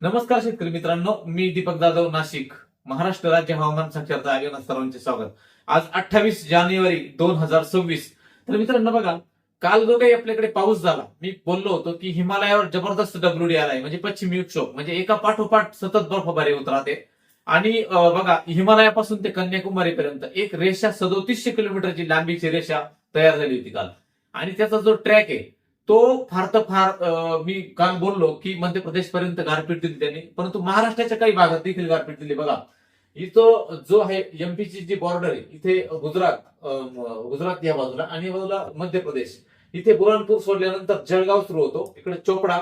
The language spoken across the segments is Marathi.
नमस्कार शेतकरी मित्रांनो, मी दीपक जाधव, नाशिक. महाराष्ट्र राज्य हवामान साक्षरता आयोगानं सर्वांचे स्वागत. आज 28 जानेवारी 2026. तर मित्रांनो बघा, काल जो काही आपल्याकडे पाऊस झाला, मी बोललो होतो की हिमालयावर जबरदस्त डब्ल्यूडी आलाय, म्हणजे पश्चिमी विक्षोभ, म्हणजे एका पाठोपाठ सतत बर्फबारी होत राहते. आणि बघा, हिमालयापासून ते कन्याकुमारीपर्यंत एक रेषा 3700 किलोमीटरची लांबीची रेषा तयार झाली होती काल. आणि त्याचा जो ट्रॅक आहे तो फार तर फार मी काल बोललो की मध्य प्रदेश पर्यंत गारपीट दिली त्यांनी, परंतु महाराष्ट्राच्या काही भागात देखील गारपीट दिली. बघा, इथं जो आहे एमपीची जी बॉर्डर आहे, इथे गुजरात या बाजूला आणि या बाजूला मध्य प्रदेश, इथे बुरहानपूर सोडल्यानंतर जळगाव सुरू होतो, इकडे चोपडा,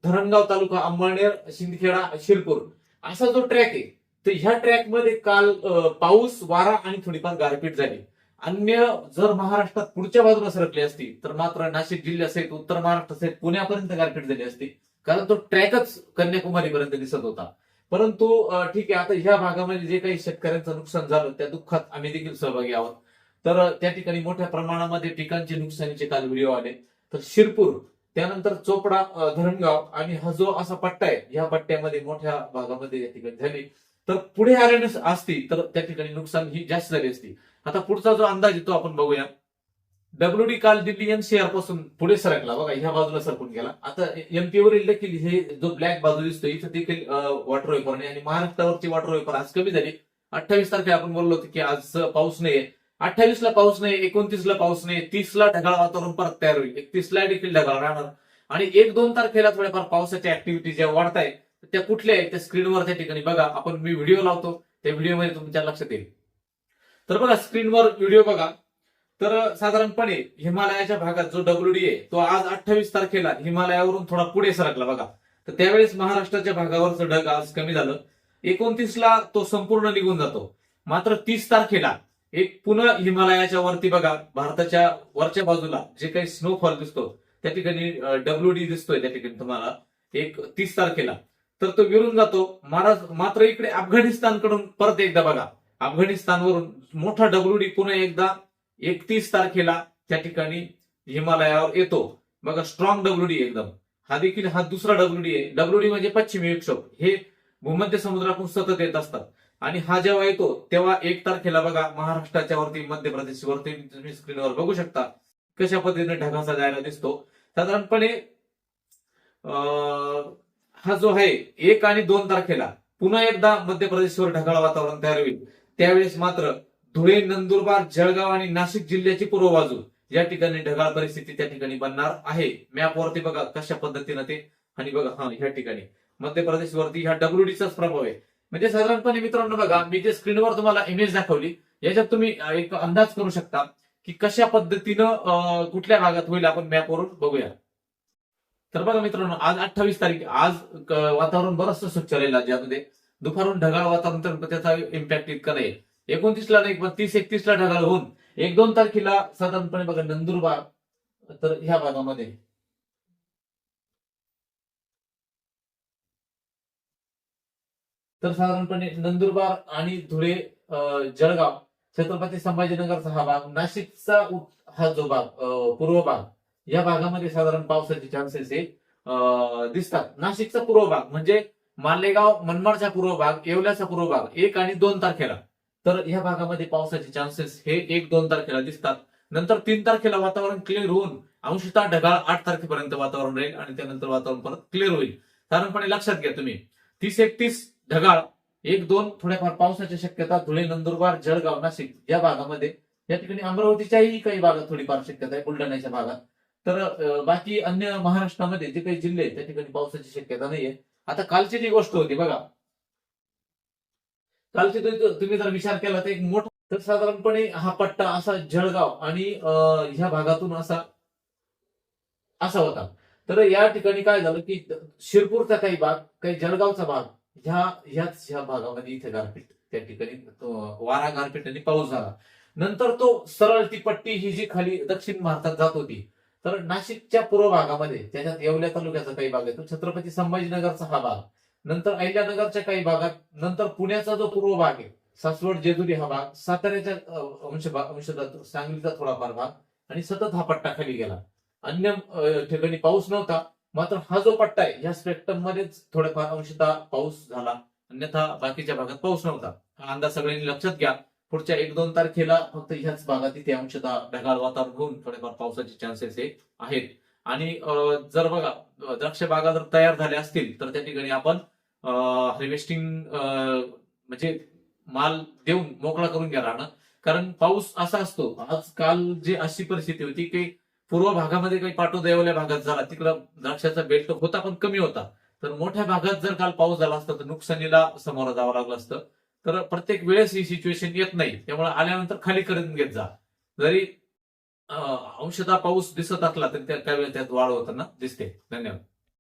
धरणगाव तालुका, अंमळनेर, शिंदखेडा, शिरपूर, असा जो ट्रॅक आहे. तर ह्या ट्रॅकमध्ये काल पाऊस, वारा आणि थोडीफार गारपीट झाली. अन्य जर महाराष्ट्रात पुढच्या बाजूला सरकली असती तर मात्र नाशिक जिल्ह्यासहित उत्तर महाराष्ट्रासहित पुण्यापर्यंत गारपीट झाली असती, कारण तो ट्रॅकच कन्याकुमारीपर्यंत दिसत होता. परंतु ठीक आहे, आता ह्या भागामध्ये जे काही शेतकऱ्यांचं नुकसान झालं त्या दुःखात आम्ही देखील सहभागी आहोत. तर त्या ठिकाणी मोठ्या प्रमाणामध्ये पिकांचे नुकसानीचे काल व्हिडिओ आले. तर शिरपूर, त्यानंतर चोपडा, धरणगाव आणि हा जो असा पट्टा आहे, या पट्ट्यामध्ये मोठ्या भागामध्ये या ठिकाणी झाली. तर पुढे आले असती तर त्या ठिकाणी नुकसान ही जास्त झाली असती. आता पुढचा जो अंदाज येतो आपण बघूया. डब्ल्यूडी काल दिल्ली एनसीआर पासून पुढे सरकला, बघा ह्या बाजूला सरकून गेला. आता एमपी वरील देखील हे जो ब्लॅक बाजू दिसतो, इथं देखील वॉटर वेपर नाही आणि महाराष्ट्रावरची वॉटर वेपर आज कमी झाली. 28 तारखेला आपण बोललो होतो की आज पाऊस नाहीये. 28ला पाऊस नाही, 29ला पाऊस नाही, 30ला ढगाळ वातावरण परत तयार होईल, 31ला देखील ढगाळ राहणार. आणि 1-2 तारखेला थोड्याफार पावसाच्या ऍक्टिव्हिटी ज्या वाढत आहे त्या कुठल्या आहेत त्या स्क्रीनवर त्या ठिकाणी बघा. आपण मी व्हिडिओ लावतो, त्या व्हिडिओमध्ये तुमच्या लक्षात येईल. तर बघा, स्क्रीनवर व्हिडिओ बघा. तर साधारणपणे हिमालयाच्या भागात जो डब्ल्यूडी आहे तो आज 28 तारखेला हिमालयावरून थोडा पुढे सरकला बघा. तर त्यावेळेस महाराष्ट्राच्या भागावरचं ढग आज कमी झालं. 29ला तो संपूर्ण निघून जातो. मात्र 30 तारखेला एक पुन्हा हिमालयाच्या वरती बघा, भारताच्या वरच्या बाजूला जे काही स्नोफॉल दिसतो त्या ठिकाणी डब्ल्यूडी दिसतोय त्या ठिकाणी तुम्हाला एक 30 तारखेला. तर तो विरून जातो. मात्र इकडे अफगाणिस्तानकडून परत एकदा बघा, अफगाणिस्तानवरून मोठा डब्ल्यूडी पुन्हा एकदा 31 तारखेला त्या ठिकाणी हिमालयावर येतो. बघा, स्ट्रॉंग डब्ल्यूडी एकदम. हा दुसरा डब्ल्यूडी आहे. डब्ल्यूडी म्हणजे पश्चिमी विक्षोभ, हे भूमध्य समुद्रातून सतत येत असतात. आणि हा जेव्हा येतो तेव्हा 1 तारखेला बघा, महाराष्ट्राच्या वरती, मध्य प्रदेशवरती तुम्ही स्क्रीनवर बघू शकता कशा पद्धतीने ढगाचा जायला दिसतो. साधारणपणे हा जो आहे 1 आणि 2 तारखेला पुन्हा एकदा मध्य प्रदेशवर ढगाळ वातावरण तयार होईल. त्यावेळेस मात्र धुळे, नंदुरबार, जळगाव आणि नाशिक जिल्ह्याची पूर्व बाजू या ठिकाणी ढगाळ परिस्थिती त्या ठिकाणी बनणार आहे. मॅपवरती बघा कशा पद्धतीनं ते. आणि बघा, ह्या ठिकाणी मध्य प्रदेशवरती ह्या डब्ल्यूडीचाच प्रभाव आहे. म्हणजे साधारणपणे मित्रांनो बघा, मी जे स्क्रीनवर तुम्हाला इमेज दाखवली याच्यात तुम्ही एक अंदाज करू शकता की कशा पद्धतीनं कुठल्या भागात होईल. आपण मॅपवरून बघूया. तर बघा मित्रांनो, आज 28 तारीख, आज वातावरण बरंचसं स्वच्छ राहील राज्यामध्ये. दुपारून ढगाळ वातावरण, तर त्याचा इम्पॅक्ट इतका नाही. 29ला नाही पण 30-31ला ढगाळ होऊन 1-2 तारखेला साधारणपणे बघा नंदुरबार, तर ह्या भागामध्ये तर साधारणपणे नंदुरबार आणि धुळे, जळगाव, छत्रपती संभाजीनगरचा हा भाग, नाशिकचा हा जो भाग, पूर्व भाग, या भागामध्ये साधारण पावसाचे चान्सेस हे दिसतात. नाशिकचा पूर्व भाग म्हणजे मालेगाव, मनमाडचा पूर्व भाग, येवल्याचा पूर्व भाग 1 आणि 2 तारखेला. तर ह्या भागामध्ये पावसाचे चान्सेस हे 1-2 तारखेला दिसतात. नंतर 3 तारखेला वातावरण क्लिअर होऊन अंशतः ढगाळ 8 तारखेपर्यंत वातावरण राहील आणि त्यानंतर वातावरण परत क्लिअर होईल. साधारणपणे लक्षात घ्या तुम्ही, 30-31 ढगाळ, 1-2 थोड्याफार पावसाच्या शक्यता धुळे, नंदुरबार, जळगाव, नाशिक या भागामध्ये. या ठिकाणी अमरावतीच्याही काही भागात थोडीफार शक्यता आहे, बुलढाण्याच्या भागात. तर बाकी अन्य महाराष्ट्रामध्ये जे काही जिल्हे आहेत त्या ठिकाणी पावसाची शक्यता नाहीये. आता कालची जी गोष्ट होती बघा, कालची तुम्ही जर विचार केला तर एक मोठा, तर साधारणपणे हा पट्टा असा जळगाव आणि ह्या भागातून असा असा होता. तर या ठिकाणी काय झालं की शिरपूरचा काही भाग, काही जळगावचा भाग, ह्या भागामध्ये इथे गारपीट त्या ठिकाणी वारा, गारपीट आणि पाऊस झाला. नंतर तो सरळ ती पट्टी ही जी खाली दक्षिण भारतात जात होती, तर नाशिकच्या पूर्व भागामध्ये, त्याच्यात येवल्या तालुक्याचा काही भाग आहे, तो छत्रपती संभाजीनगरचा हा भाग, नंतर अहिल्यानगरच्या काही भागात, नंतर पुण्याचा जो पूर्व भाग आहे, सासवड, जेजुरी हा भाग, साताऱ्याच्या अंशतः सांगलीचा थोडाफार भाग, आणि सतत हा पट्टा खाली गेला. अन्य ठिकाणी पाऊस नव्हता. मात्र हा जो पट्टा आहे या स्पेक्ट्रम मध्येच थोड्याफार अंशतः पाऊस झाला, अन्यथा बाकीच्या भागात पाऊस नव्हता. हा अंदाज सगळ्यांनी लक्षात घ्या. पुढच्या 1-2 तारखेला फक्त ह्याच भागात इथे अंशतः ढगाळ वातावरण होऊन थोडेफार पावसाचे चान्सेस हे आहेत. आणि जर बघा द्राक्ष बागा जर तयार झाल्या असतील तर त्या ठिकाणी आपण हार्वेस्टिंग म्हणजे माल देऊन मोकळा करून घ्या राहणं. कारण पाऊस असा असतो, आज काल जी अशी परिस्थिती होती की पूर्व भागामध्ये काही पाटोदेवल्या भागात झाला, तिकडं द्राक्षाचा बेल्ट होता पण कमी होता. तर मोठ्या भागात जर काल पाऊस झाला असता तर नुकसानीला सामोरं जावं लागलं असतं. तर प्रत्येक वेळेस ही सिच्युएशन येत नाही, त्यामुळे आल्यानंतर खाली करून घेत जा. जरी अंशतः पाऊस दिसत असला तरी त्या वेळेस त्यात वाढ होताना दिसते. धन्यवाद.